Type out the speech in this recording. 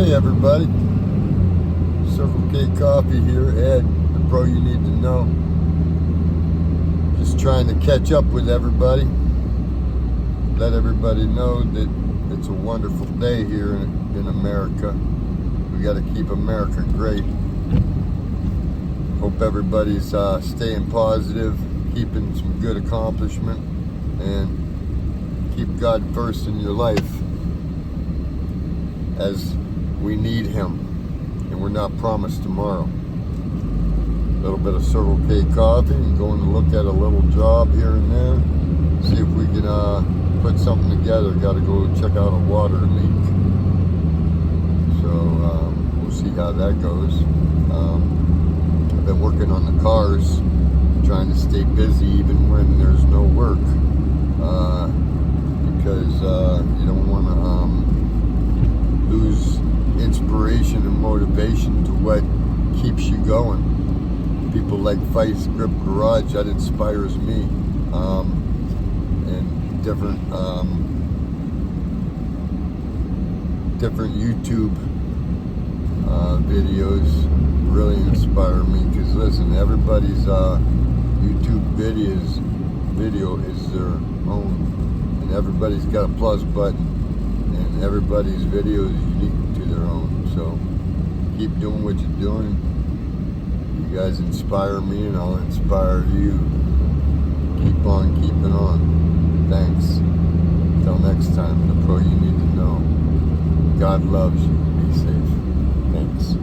Hey everybody, Circle K Coffee here, Ed, the pro you need to know. Just trying to catch up with everybody, let everybody know that it's a wonderful day here in America. We got to keep America great. Hope everybody's staying positive, keeping some good accomplishment, and keep God first in your life, as we need Him, and we're not promised tomorrow. A little bit of Circle K coffee, and going to look at a little job here and there, see if we can put something together. Got to go check out a water leak, so we'll see how that goes. I've been working on the cars, trying to stay busy even when there's no work, because you don't want to lose inspiration and motivation to what keeps you going. People like Vice Grip Garage, that inspires me, and different YouTube videos really inspire me, because listen, everybody's YouTube video is their own, and everybody's got a plus button, and everybody's video is unique to their own. So keep doing what you're doing. You guys inspire me, and I'll inspire you. Keep on keeping on. Thanks. Until next time, the pro you need to know. God loves you. Be safe. Thanks.